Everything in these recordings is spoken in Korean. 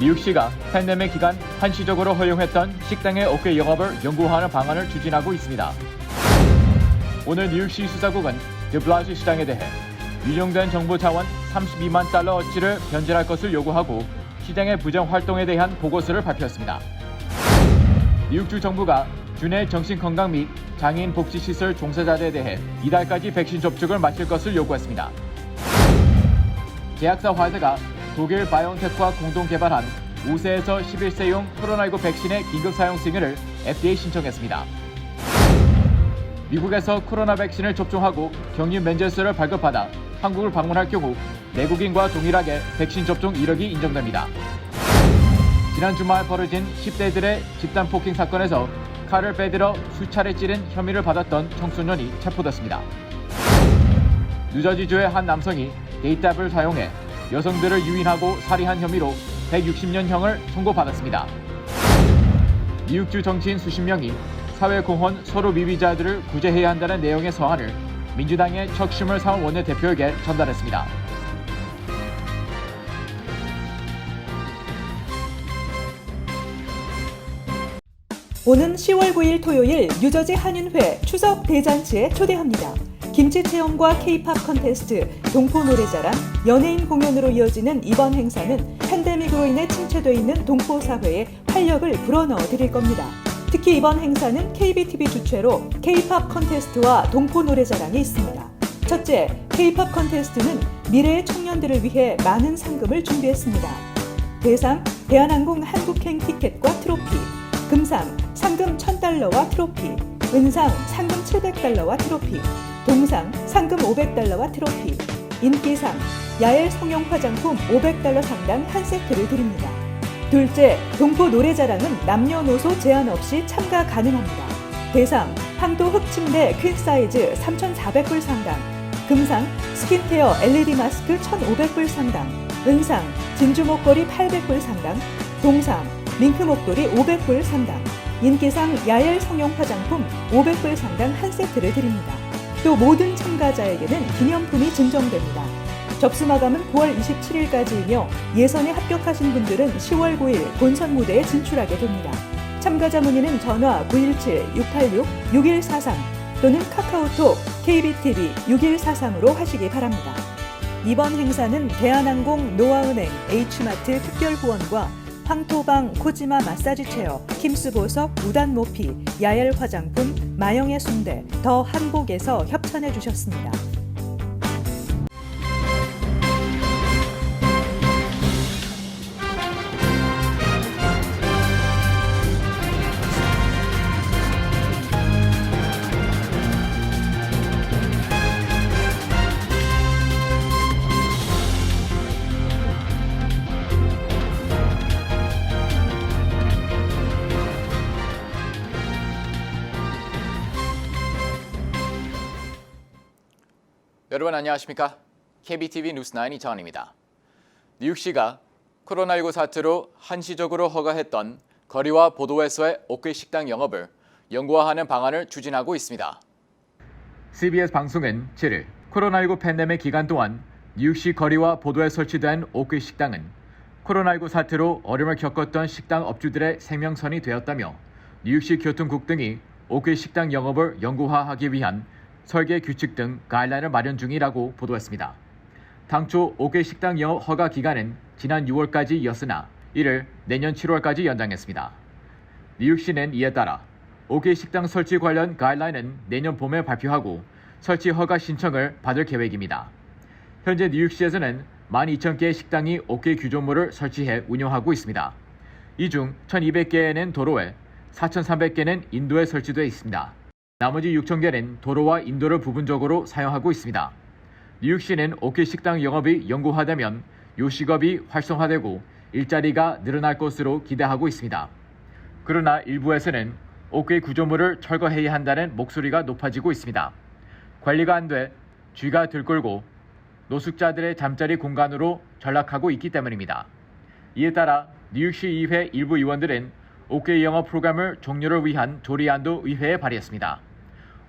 뉴욕시가 팬데믹 기간 한시적으로 허용했던 식당의 어깨 영업을 연구하는 방안을 추진하고 있습니다. 오늘 뉴욕시 수사국은 드블라시 시장에 대해 유용된 정부 자원 32만 달러 어치를 변제할 것을 요구하고 시장의 부정 활동에 대한 보고서를 발표했습니다. 뉴욕주 정부가 주내 정신건강 및 장애인 복지시설 종사자들에 대해 이달까지 백신 접종을 마칠 것을 요구했습니다. 제약사 화이자가 독일 바이오엔텍과 공동 개발한 5세에서 11세용 코로나19 백신의 긴급 사용 승인을 FDA 신청했습니다. 미국에서 코로나 백신을 접종하고 격리 면제서를 발급받아 한국을 방문할 경우 내국인과 동일하게 백신 접종 이력이 인정됩니다. 지난 주말 벌어진 10대들의 집단 폭행 사건에서 칼을 빼들어 수차례 찌른 혐의를 받았던 청소년이 체포됐습니다. 뉴저지주의 한 남성이 데이트앱을 사용해 여성들을 유인하고 살해한 혐의로 160년형을 선고받았습니다. 뉴욕주 정치인 수십 명이 사회공헌 서로 미비자들을 구제해야 한다는 내용의 서한을 민주당의 척 슈머 원내대표에게 전달했습니다. 오는 10월 9일 토요일 뉴저지 한인회 추석 대잔치에 초대합니다. 김치 체험과 K-팝 컨테스트, 동포 노래자랑, 연예인 공연으로 이어지는 이번 행사는 팬데믹으로 인해 침체돼 있는 동포 사회에 활력을 불어넣어 드릴 겁니다. 특히 이번 행사는 KBTV 주최로 K-팝 컨테스트와 동포 노래자랑이 있습니다. 첫째, K-팝 컨테스트는 미래의 청년들을 위해 많은 상금을 준비했습니다. 대상, 대한항공 한국행 티켓과 트로피, 금상, 상금 1,000달러와 트로피, 은상, 상금 700달러와 트로피, 동상, 상금 500달러와 트로피, 인기상, 야엘 성형 화장품 500달러 상당 한 세트를 드립니다. 둘째, 동포 노래자랑은 남녀노소 제한 없이 참가 가능합니다. 대상, 황도 흑침대 퀸 사이즈 3,400불 상당, 금상, 스킨케어 LED 마스크 1,500불 상당, 은상, 진주 목걸이 800불 상당, 동상, 밍크 목도리 500불 상당, 인기상 야엘 성형 화장품 500불 상당 한 세트를 드립니다. 또 모든 참가자에게는 기념품이 증정됩니다. 접수 마감은 9월 27일까지이며 예선에 합격하신 분들은 10월 9일 본선 무대에 진출하게 됩니다. 참가자 문의는 전화 917-686-6143 또는 카카오톡 KBTV 6143으로 하시기 바랍니다. 이번 행사는 대한항공, 노아은행, H마트 특별 후원과 황토방, 코지마 마사지 체어, 킴스 보석, 우단 모피, 야엘 화장품, 마영의 순대, 더 한복에서 협찬해 주셨습니다. 여러분 안녕하십니까? KBTV 뉴스9 이정환입니다. 뉴욕시가 코로나19 사태로 한시적으로 허가했던 거리와 보도회소의 어깨 식당 영업을 영구화하는 방안을 추진하고 있습니다. CBS 방송은 7일 코로나19 팬데믹 기간 동안 뉴욕시 거리와 보도에 설치된 어깨 식당은 코로나19 사태로 어려움을 겪었던 식당 업주들의 생명선이 되었다며 뉴욕시 교통국 등이 어깨 식당 영업을 영구화하기 위한 설계 규칙 등 가이드라인을 마련 중이라고 보도했습니다. 당초 어깨 식당 영업 허가 기간은 지난 6월까지였으나 이를 내년 7월까지 연장했습니다. 뉴욕시는 이에 따라 어깨 식당 설치 관련 가이드라인은 내년 봄에 발표하고 설치 허가 신청을 받을 계획입니다. 현재 뉴욕시에서는 12,000개의 식당이 어깨 규정물을 설치해 운영하고 있습니다. 이 중 1,200개는 도로에, 4,300개는 인도에 설치되어 있습니다. 나머지 6,000개는 도로와 인도를 부분적으로 사용하고 있습니다. 뉴욕시는 어깨 식당 영업이 영구화되면 요식업이 활성화되고 일자리가 늘어날 것으로 기대하고 있습니다. 그러나 일부에서는 어깨 구조물을 철거해야 한다는 목소리가 높아지고 있습니다. 관리가 안 돼 쥐가 들끓고 노숙자들의 잠자리 공간으로 전락하고 있기 때문입니다. 이에 따라 뉴욕시 의회 일부 의원들은 어깨 영업 프로그램을 종료를 위한 조례안도 의회에 발의했습니다.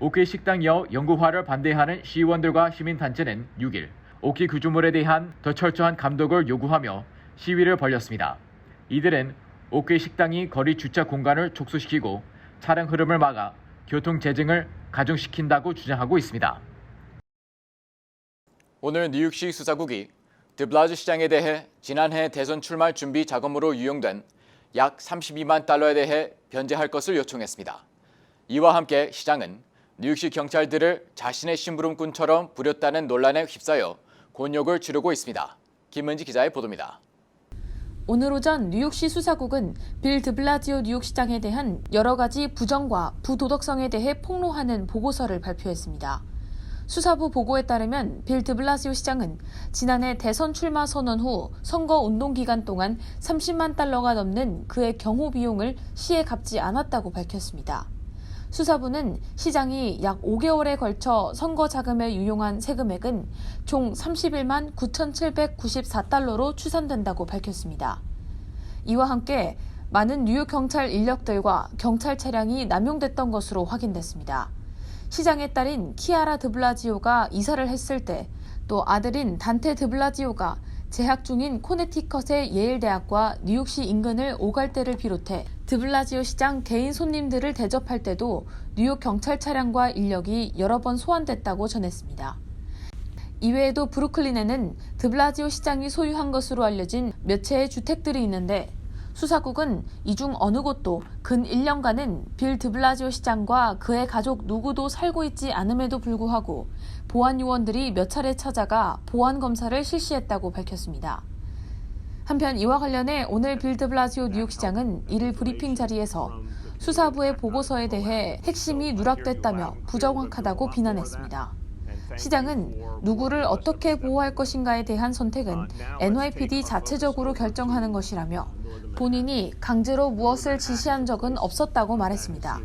어깨 식당 영업 영구화를 반대하는 시의원들과 시민단체는 6일 어깨 구조물에 대한 더 철저한 감독을 요구하며 시위를 벌였습니다. 이들은 오케이 식당이 거리 주차 공간을 촉소시키고 차량 흐름을 막아 교통 재증을 가중시킨다고 주장하고 있습니다. 오늘 뉴욕시 수사국이 드블라즈 시장에 대해 지난해 대선 출마 준비 자금으로 유용된 약 32만 달러에 대해 변제할 것을 요청했습니다. 이와 함께 시장은 뉴욕시 경찰들을 자신의 심부름꾼처럼 부렸다는 논란에 휩싸여 곤욕을 치르고 있습니다. 김은지 기자의 보도입니다. 오늘 오전 뉴욕시 수사국은 빌 드블라지오 뉴욕시장에 대한 여러 가지 부정과 부도덕성에 대해 폭로하는 보고서를 발표했습니다. 수사부 보고에 따르면 빌 드블라시오 시장은 지난해 대선 출마 선언 후 선거 운동 기간 동안 30만 달러가 넘는 그의 경호 비용을 시에 갚지 않았다고 밝혔습니다. 수사부는 시장이 약 5개월에 걸쳐 선거 자금에 유용한 세금액은 총 31만 9,794달러로 추산된다고 밝혔습니다. 이와 함께 많은 뉴욕 경찰 인력들과 경찰 차량이 남용됐던 것으로 확인됐습니다. 시장의 딸인 키아라 드블라지오가 이사를 했을 때 또 아들인 단테 드블라지오가 재학 중인 코네티컷의 예일대학과 뉴욕시 인근을 오갈 때를 비롯해 드블라지오 시장 개인 손님들을 대접할 때도 뉴욕 경찰 차량과 인력이 여러 번 소환됐다고 전했습니다. 이외에도 브루클린에는 드블라지오 시장이 소유한 것으로 알려진 몇 채의 주택들이 있는데 수사국은 이 중 어느 곳도 근 1년간은 빌 드블라지오 시장과 그의 가족 누구도 살고 있지 않음에도 불구하고 보안 요원들이 몇 차례 찾아가 보안 검사를 실시했다고 밝혔습니다. 한편 이와 관련해 오늘 빌 드블라지오 뉴욕시장은 이를 브리핑 자리에서 수사부의 보고서에 대해 핵심이 누락됐다며 부정확하다고 비난했습니다. 시장은 누구를 어떻게 보호할 것인가에 대한 선택은 NYPD 자체적으로 결정하는 것이라며 본인이 강제로 무엇을 지시한 적은 없었다고 말했습니다.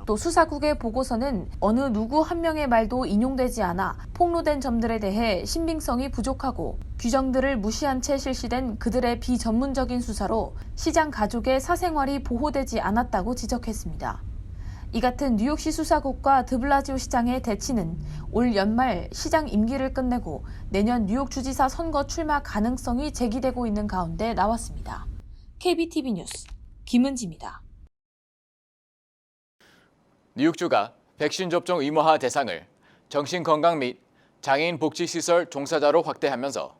또 수사국의 보고서는 어느 누구 한 명의 말도 인용되지 않아 폭로된 점들에 대해 신빙성이 부족하고 규정들을 무시한 채 실시된 그들의 비전문적인 수사로 시장 가족의 사생활이 보호되지 않았다고 지적했습니다. 이 같은 뉴욕시 수사국과 드블라지오 시장의 대치는 올 연말 시장 임기를 끝내고 내년 뉴욕 주지사 선거 출마 가능성이 제기되고 있는 가운데 나왔습니다. KBTV 뉴스 김은지입니다. 뉴욕주가 백신 접종 의무화 대상을 정신건강 및 장애인 복지시설 종사자로 확대하면서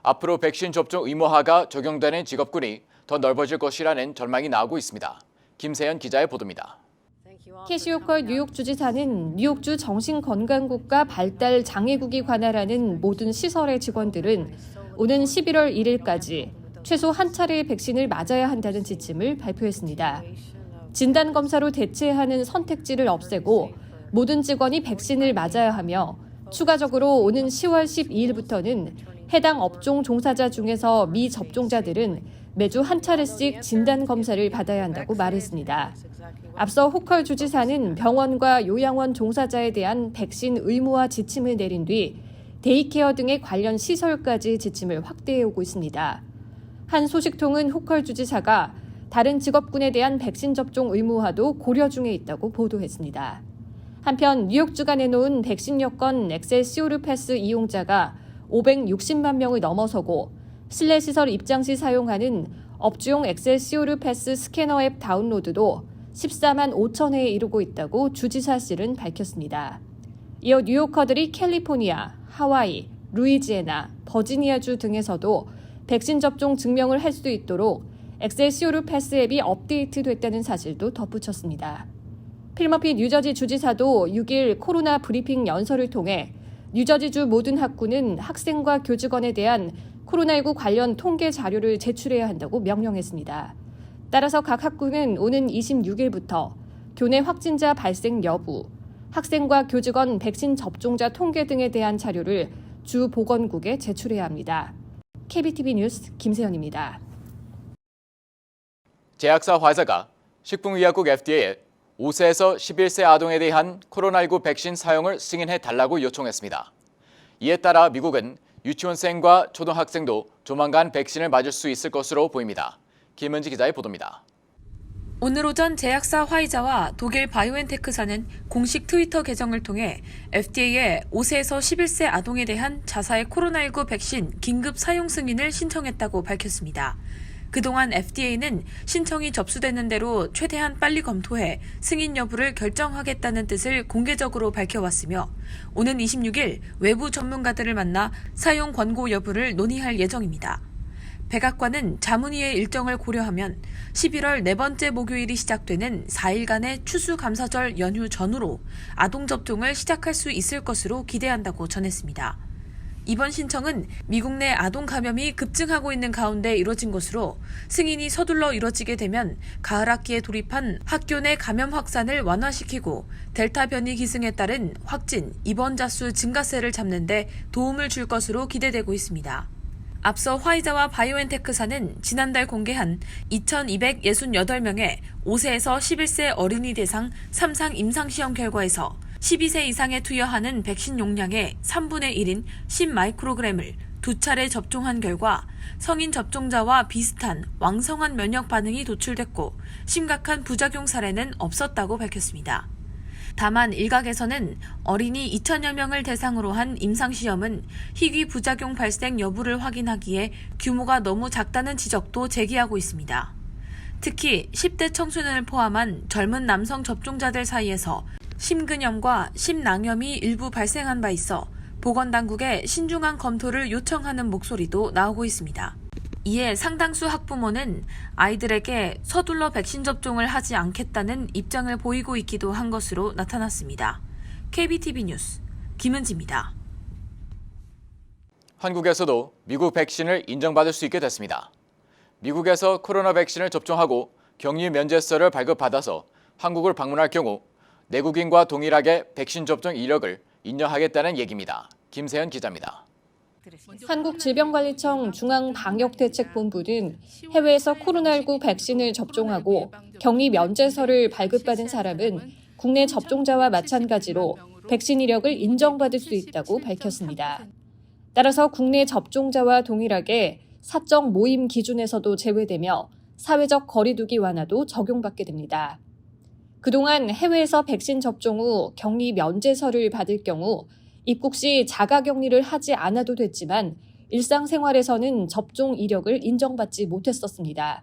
앞으로 백신 접종 의무화가 적용되는 직업군이 더 넓어질 것이라는 전망이 나오고 있습니다. 김세연 기자의 보도입니다. 캐시 호컬 뉴욕 주지사는 뉴욕주 정신건강국과 발달 장애국이 관할하는 모든 시설의 직원들은 오는 11월 1일까지 최소 한 차례의 백신을 맞아야 한다는 지침을 발표했습니다. 진단검사로 대체하는 선택지를 없애고 모든 직원이 백신을 맞아야 하며 추가적으로 오는 10월 12일부터는 해당 업종 종사자 중에서 미접종자들은 매주 한 차례씩 진단검사를 받아야 한다고 말했습니다. 앞서 호컬 주지사는 병원과 요양원 종사자에 대한 백신 의무화 지침을 내린 뒤 데이케어 등의 관련 시설까지 지침을 확대해 오고 있습니다. 한 소식통은 호컬 주지사가 다른 직업군에 대한 백신 접종 의무화도 고려 중에 있다고 보도했습니다. 한편 뉴욕주가 내놓은 백신 여권 엑셀시오르 패스 이용자가 560만 명을 넘어서고 실내 시설 입장 시 사용하는 업주용 엑셀시오르 패스 스캐너 앱 다운로드도 14만 5천 회에 이르고 있다고 주지사실은 밝혔습니다. 이어 뉴요커들이 캘리포니아, 하와이, 루이지애나, 버지니아주 등에서도 백신 접종 증명을 할 수 있도록 엑셀시오르 패스 앱이 업데이트됐다는 사실도 덧붙였습니다. 필머피 뉴저지 주지사도 6일 코로나 브리핑 연설을 통해 뉴저지주 모든 학군은 학생과 교직원에 대한 코로나19 관련 통계 자료를 제출해야 한다고 명령했습니다. 따라서 각 학군은 오는 26일부터 교내 확진자 발생 여부, 학생과 교직원 백신 접종자 통계 등에 대한 자료를 주 보건국에 제출해야 합니다. KBTV 뉴스 김세연입니다. 제약사 화이자가 식품의약국 FDA에 5세에서 11세 아동에 대한 코로나19 백신 사용을 승인해달라고 요청했습니다. 이에 따라 미국은 유치원생과 초등학생도 조만간 백신을 맞을 수 있을 것으로 보입니다. 김은지 기자의 보도입니다. 오늘 오전 제약사 화이자와 독일 바이오엔테크사는 공식 트위터 계정을 통해 FDA에 5세에서 11세 아동에 대한 자사의 코로나19 백신 긴급 사용 승인을 신청했다고 밝혔습니다. 그동안 FDA는 신청이 접수되는 대로 최대한 빨리 검토해 승인 여부를 결정하겠다는 뜻을 공개적으로 밝혀왔으며 오는 26일 외부 전문가들을 만나 사용 권고 여부를 논의할 예정입니다. 백악관은 자문위의 일정을 고려하면 11월 네 번째 목요일이 시작되는 4일간의 추수감사절 연휴 전후로 아동 접종을 시작할 수 있을 것으로 기대한다고 전했습니다. 이번 신청은 미국 내 아동 감염이 급증하고 있는 가운데 이뤄진 것으로 승인이 서둘러 이뤄지게 되면 가을 학기에 돌입한 학교 내 감염 확산을 완화시키고 델타 변이 기승에 따른 확진, 입원자 수 증가세를 잡는 데 도움을 줄 것으로 기대되고 있습니다. 앞서 화이자와 바이오엔테크사는 지난달 공개한 2,268명의 5세에서 11세 어린이 대상 3상 임상시험 결과에서 12세 이상에 투여하는 백신 용량의 3분의 1인 10마이크로그램을 2차례 접종한 결과 성인 접종자와 비슷한 왕성한 면역 반응이 도출됐고 심각한 부작용 사례는 없었다고 밝혔습니다. 다만 일각에서는 어린이 2,000여 명을 대상으로 한 임상시험은 희귀 부작용 발생 여부를 확인하기에 규모가 너무 작다는 지적도 제기하고 있습니다. 특히 10대 청소년을 포함한 젊은 남성 접종자들 사이에서 심근염과 심낭염이 일부 발생한 바 있어 보건당국에 신중한 검토를 요청하는 목소리도 나오고 있습니다. 이에 상당수 학부모는 아이들에게 서둘러 백신 접종을 하지 않겠다는 입장을 보이고 있기도 한 것으로 나타났습니다. KBTV 뉴스 김은지입니다. 한국에서도 미국 백신을 인정받을 수 있게 됐습니다. 미국에서 코로나 백신을 접종하고 격리 면제서를 발급받아서 한국을 방문할 경우 내국인과 동일하게 백신 접종 이력을 인정하겠다는 얘기입니다. 김세현 기자입니다. 한국질병관리청 중앙방역대책본부는 해외에서 코로나19 백신을 접종하고 격리 면제서를 발급받은 사람은 국내 접종자와 마찬가지로 백신 이력을 인정받을 수 있다고 밝혔습니다. 따라서 국내 접종자와 동일하게 사적 모임 기준에서도 제외되며 사회적 거리두기 완화도 적용받게 됩니다. 그동안 해외에서 백신 접종 후 격리 면제서를 받을 경우 입국 시 자가격리를 하지 않아도 됐지만 일상생활에서는 접종 이력을 인정받지 못했었습니다.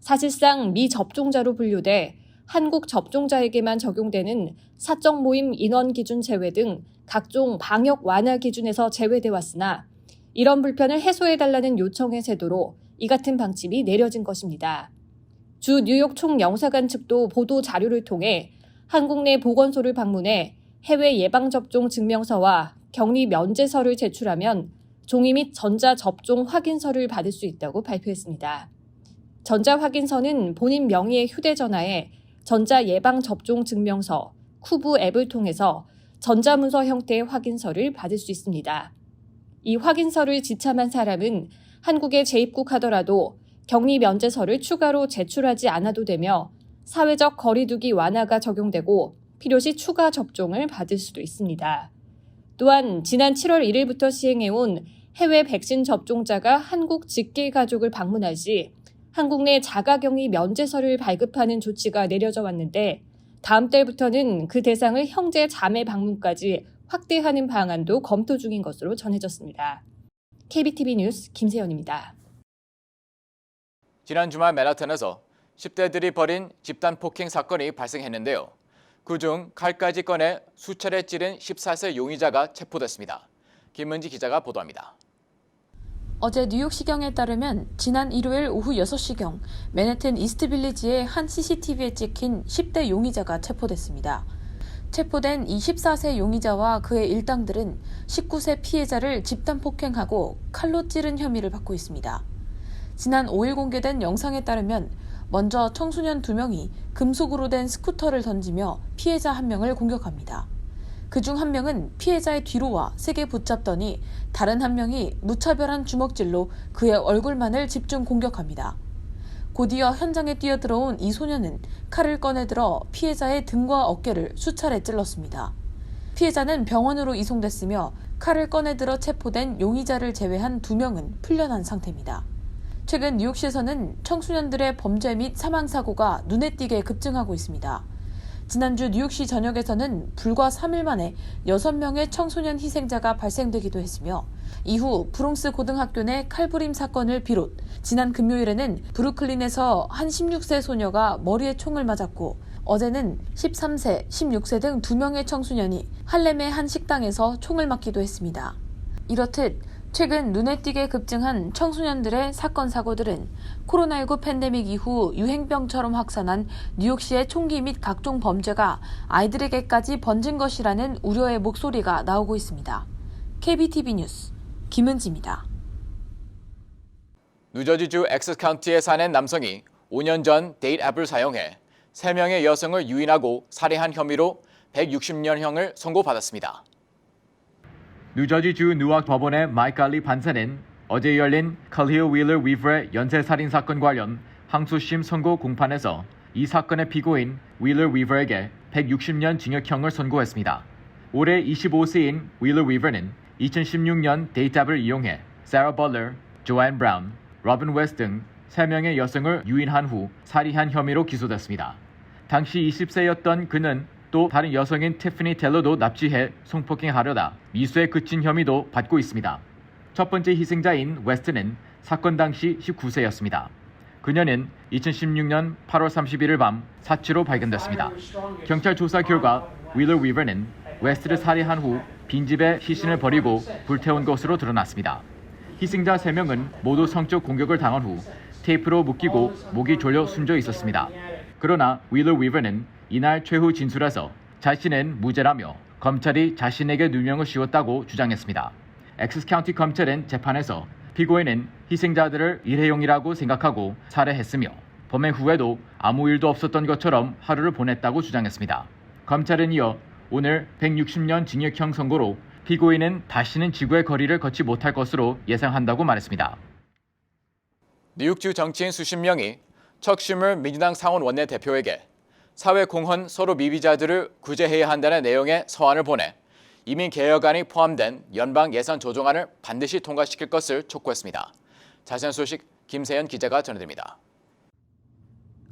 사실상 미접종자로 분류돼 한국 접종자에게만 적용되는 사적 모임 인원 기준 제외 등 각종 방역 완화 기준에서 제외돼 왔으나 이런 불편을 해소해달라는 요청의 세도로 이 같은 방침이 내려진 것입니다. 주 뉴욕 총영사관 측도 보도 자료를 통해 한국 내 보건소를 방문해 해외 예방접종 증명서와 격리 면제서를 제출하면 종이 및 전자접종 확인서를 받을 수 있다고 발표했습니다. 전자확인서는 본인 명의의 휴대전화에 전자예방접종 증명서, 쿠브 앱을 통해서 전자문서 형태의 확인서를 받을 수 있습니다. 이 확인서를 지참한 사람은 한국에 재입국하더라도 격리 면제서를 추가로 제출하지 않아도 되며 사회적 거리두기 완화가 적용되고 필요시 추가 접종을 받을 수도 있습니다. 또한 지난 7월 1일부터 시행해온 해외 백신 접종자가 한국 직계가족을 방문할 시 한국 내 자가격리 면제서를 발급하는 조치가 내려져 왔는데 다음 달부터는 그 대상을 형제 자매 방문까지 확대하는 방안도 검토 중인 것으로 전해졌습니다. KBTV 뉴스 김세연입니다. 지난 주말 맨하탄에서 10대들이 벌인 집단 폭행 사건이 발생했는데요. 그중 칼까지 꺼내 수차례 찌른 14세 용의자가 체포됐습니다. 김은지 기자가 보도합니다. 어제 뉴욕시경에 따르면 지난 일요일 오후 6시경 맨해튼 이스트빌리지의 한 CCTV에 찍힌 10대 용의자가 체포됐습니다. 체포된 이 14세 용의자와 그의 일당들은 19세 피해자를 집단 폭행하고 칼로 찌른 혐의를 받고 있습니다. 지난 5일 공개된 영상에 따르면 먼저 청소년 2명이 금속으로 된 스쿠터를 던지며 피해자 1명을 공격합니다. 그중 1명은 피해자의 뒤로와 세게 붙잡더니 다른 1명이 무차별한 주먹질로 그의 얼굴만을 집중 공격합니다. 곧이어 현장에 뛰어들어온 이 소년은 칼을 꺼내들어 피해자의 등과 어깨를 수차례 찔렀습니다. 피해자는 병원으로 이송됐으며 칼을 꺼내들어 체포된 용의자를 제외한 2명은 풀려난 상태입니다. 최근 뉴욕시에서는 청소년들의 범죄 및 사망사고가 눈에 띄게 급증하고 있습니다. 지난주 뉴욕시 전역에서는 불과 3일 만에 6명의 청소년 희생자가 발생되기도 했으며 이후 브롱스 고등학교 내 칼부림 사건을 비롯 지난 금요일에는 브루클린에서 한 16세 소녀가 머리에 총을 맞았고 어제는 13세, 16세 등 2명의 청소년이 할렘의 한 식당에서 총을 맞기도 했습니다. 이렇듯 최근 눈에 띄게 급증한 청소년들의 사건 사고들은 코로나19 팬데믹 이후 유행병처럼 확산한 뉴욕시의 총기 및 각종 범죄가 아이들에게까지 번진 것이라는 우려의 목소리가 나오고 있습니다. KBTV 뉴스 김은지입니다. 뉴저지주 엑세스 카운티에 사는 남성이 5년 전 데이트 앱을 사용해 3명의 여성을 유인하고 살해한 혐의로 160년형을 선고받았습니다. 뉴저지주 누악 법원의 마이크 알리 판사는 어제 열린 칼리어 윌러 위버의 연쇄살인 사건 관련 항소심 선고 공판에서 이 사건의 피고인 윌러 위버에게 160년 징역형을 선고했습니다. 올해 25세인 윌러 위버는 2016년 데이트 앱을 이용해 사라 버러, 조앤 브라운, 로빈 웨스트 등 3명의 여성을 유인한 후 살해한 혐의로 기소됐습니다. 당시 20세였던 그는 또 다른 여성인 티ffany 텔러도 납치해 성폭행하려다 미수에 그친 혐의도 받고 있습니다. 첫 번째 희생자인 웨스트는 사건 당시 19세였습니다. 그녀는 2016년 8월 31일 밤 사체로 발견됐습니다. 경찰 조사 결과 윌러 위버는 웨스트를 살해한 후 빈집에 시신을 버리고 불태운 것으로 드러났습니다. 희생자 3명은 모두 성적 공격을 당한 후 테이프로 묶이고 목이 졸려 숨져 있었습니다. 그러나 윌러 위버는 이날 최후 진술에서 자신은 무죄라며 검찰이 자신에게 누명을 씌웠다고 주장했습니다. 엑세스 카운티 검찰은 재판에서 피고인은 희생자들을 일회용이라고 생각하고 살해했으며 범행 후에도 아무 일도 없었던 것처럼 하루를 보냈다고 주장했습니다. 검찰은 이어 오늘 160년 징역형 선고로 피고인은 다시는 지구의 거리를 걷지 못할 것으로 예상한다고 말했습니다. 뉴욕주 정치인 수십 명이 척 슈머 민주당 상원 원내대표에게 사회 공헌 서로 미비자들을 구제해야 한다는 내용의 서한을 보내 이민 개혁안이 포함된 연방 예산 조정안을 반드시 통과시킬 것을 촉구했습니다. 자세한 소식 김세연 기자가 전해드립니다.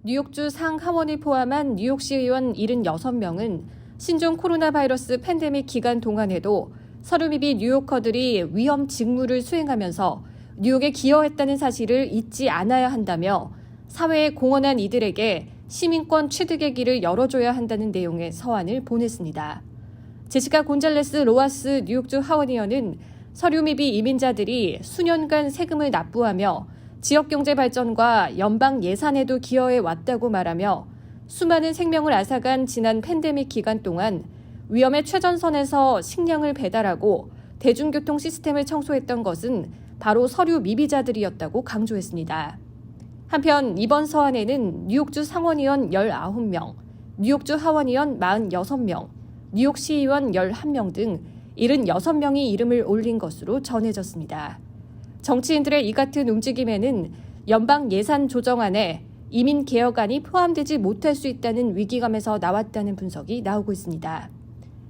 뉴욕주 상하원을 포함한 뉴욕시 의원 76명은 신종 코로나 바이러스 팬데믹 기간 동안에도 서류 미비 뉴요커들이 위험 직무를 수행하면서 뉴욕에 기여했다는 사실을 잊지 않아야 한다며 사회에 공헌한 이들에게 시민권 취득의 길을 열어줘야 한다는 내용의 서한을 보냈습니다. 제시카 곤잘레스 로하스 뉴욕주 하원의원은 서류 미비 이민자들이 수년간 세금을 납부하며 지역경제 발전과 연방 예산에도 기여해 왔다고 말하며 수많은 생명을 앗아간 지난 팬데믹 기간 동안 위험의 최전선에서 식량을 배달하고 대중교통 시스템을 청소했던 것은 바로 서류 미비자들이었다고 강조했습니다. 한편 이번 서한에는 뉴욕주 상원의원 19명, 뉴욕주 하원의원 46명, 뉴욕시의원 11명 등 76명이 이름을 올린 것으로 전해졌습니다. 정치인들의 이 같은 움직임에는 연방 예산 조정안에 이민 개혁안이 포함되지 못할 수 있다는 위기감에서 나왔다는 분석이 나오고 있습니다.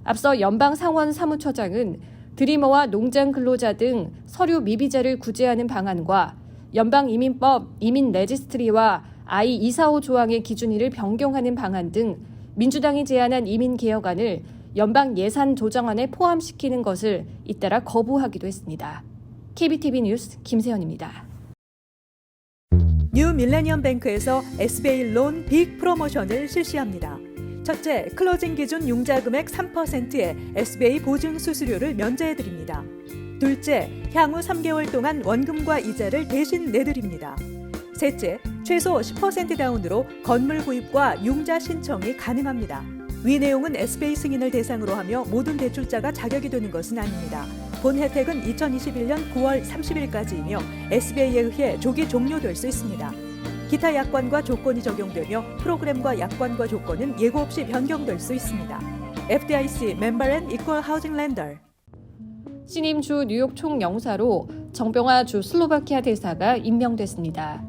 앞서 연방 상원 사무처장은 드리머와 농장 근로자 등 서류 미비자를 구제하는 방안과 연방 이민법 이민 레지스트리와 I-245 조항의 기준일을 변경하는 방안 등 민주당이 제안한 이민 개혁안을 연방 예산 조정안에 포함시키는 것을 잇따라 거부하기도 했습니다. KBTV 뉴스 김세연입니다. 뉴 밀레니엄 뱅크에서 SBA 론 빅 프로모션을 실시합니다. 첫째, 클로징 기준 융자 금액 3%의 SBA 보증 수수료를 면제해드립니다. 둘째, 향후 3개월 동안 원금과 이자를 대신 내드립니다. 셋째, 최소 10% 다운으로 건물 구입과 융자 신청이 가능합니다. 위 내용은 SBA 승인을 대상으로 하며 모든 대출자가 자격이 되는 것은 아닙니다. 본 혜택은 2021년 9월 30일까지이며 SBA에 의해 조기 종료될 수 있습니다. 기타 약관과 조건이 적용되며 프로그램과 약관과 조건은 예고 없이 변경될 수 있습니다. FDIC 멤버 앤 이퀄 하우징 렌더. 신임 주 뉴욕 총영사로 정병화 주 슬로바키아 대사가 임명됐습니다.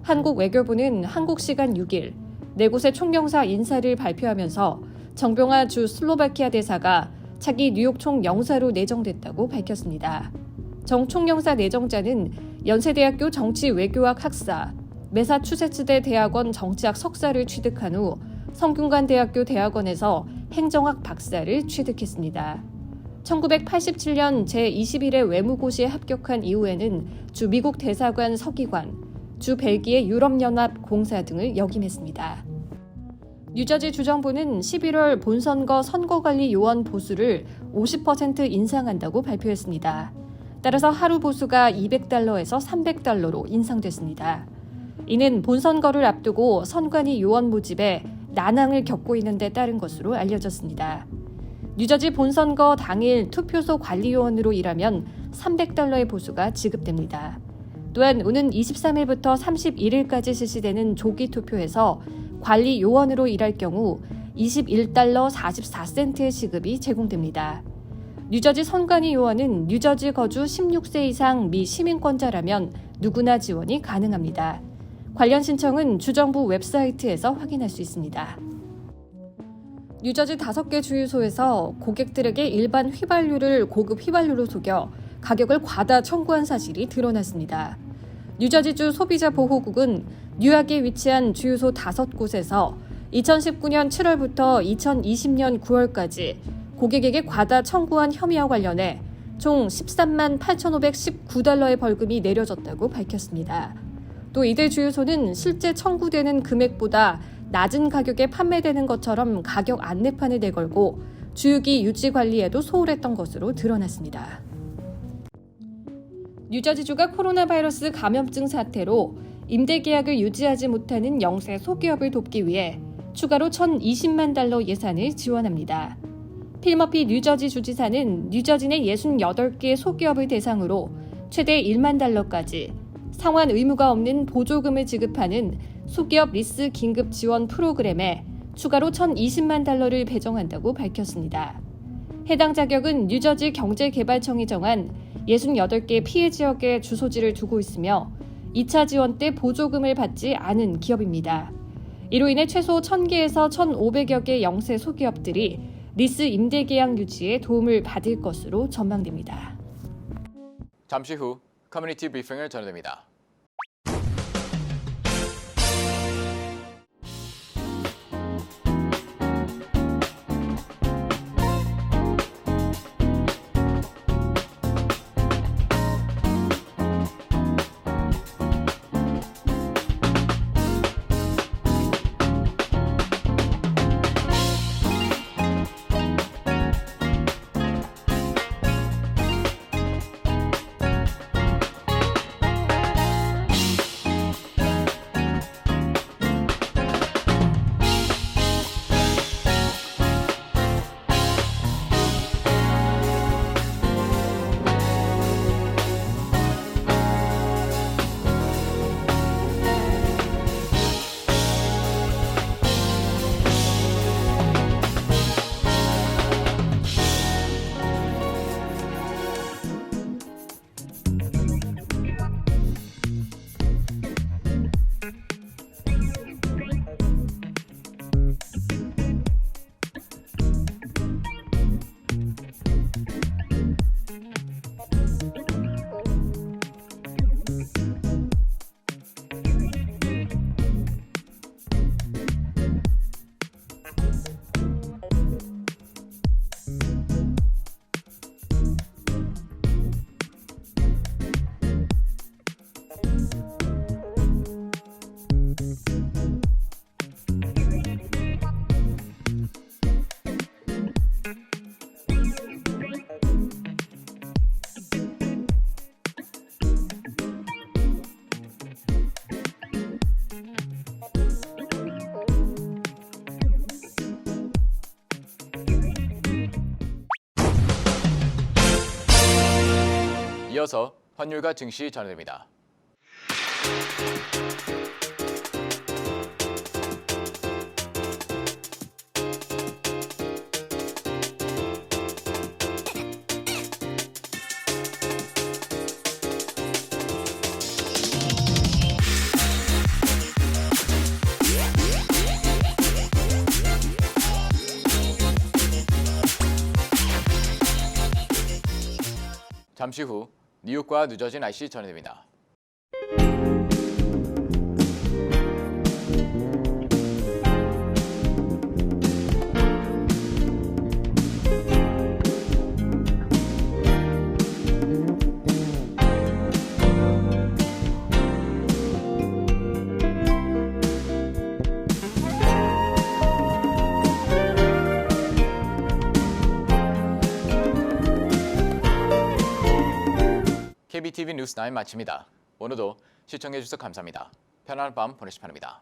한국 외교부는 한국 시간 6일 네 곳의 총영사 인사를 발표하면서 정병화 주 슬로바키아 대사가 차기 뉴욕 총영사로 내정됐다고 밝혔습니다. 정 총영사 내정자는 연세대학교 정치외교학 학사, 매사추세츠대 대학원 정치학 석사를 취득한 후 성균관대학교 대학원에서 행정학 박사를 취득했습니다. 1987년 제21회 외무고시에 합격한 이후에는 주 미국 대사관 서기관, 주 벨기에 유럽연합 공사 등을 역임했습니다. 뉴저지 주정부는 11월 본선거 선거관리 요원 보수를 50% 인상한다고 발표했습니다. 따라서 하루 보수가 $200에서 $300로 인상됐습니다. 이는 본선거를 앞두고 선관위 요원 모집에 난항을 겪고 있는 데 따른 것으로 알려졌습니다. 뉴저지 본선거 당일 투표소 관리요원으로 일하면 $300의 보수가 지급됩니다. 또한 오는 23일부터 31일까지 실시되는 조기 투표에서 관리 요원으로 일할 경우 $21 44센트의 시급이 제공됩니다. 뉴저지 선관위 요원은 뉴저지 거주 16세 이상 미 시민권자라면 누구나 지원이 가능합니다. 관련 신청은 주정부 웹사이트에서 확인할 수 있습니다. 뉴저지 5개 주유소에서 고객들에게 일반 휘발유를 고급 휘발유로 속여 가격을 과다 청구한 사실이 드러났습니다. 뉴저지주 소비자보호국은 뉴욕에 위치한 주유소 5곳에서 2019년 7월부터 2020년 9월까지 고객에게 과다 청구한 혐의와 관련해 총 $13만 8,519의 벌금이 내려졌다고 밝혔습니다. 또 이들 주유소는 실제 청구되는 금액보다 낮은 가격에 판매되는 것처럼 가격 안내판을 내걸고 주유기 유지 관리에도 소홀했던 것으로 드러났습니다. 뉴저지주가 코로나 바이러스 감염증 사태로 임대 계약을 유지하지 못하는 영세 소기업을 돕기 위해 추가로 $1,020만 예산을 지원합니다. 필머피 뉴저지 주지사는 뉴저지 내 68개 소기업을 대상으로 최대 $1만 상환 의무가 없는 보조금을 지급하는 소기업 리스 긴급 지원 프로그램에 추가로 $1,020만 배정한다고 밝혔습니다. 해당 자격은 뉴저지 경제개발청이 정한 68개 피해 지역에 주소지를 두고 있으며 2차 지원 때 보조금을 받지 않은 기업입니다. 이로 인해 최소 1,000개에서 1,500여 개 영세 소기업들이 리스 임대 계약 유지에 도움을 받을 것으로 전망됩니다. 잠시 후 커뮤니티 브리핑을 전해드립니다. 이어서 환율과 증시 전해드립니다. 잠시 후 뉴욕과 뉴저지 날씨 전해드립니다. KBTV 뉴스 9 마칩니다. 오늘도 시청해주셔서 감사합니다. 편안한 밤 보내시기 바랍니다.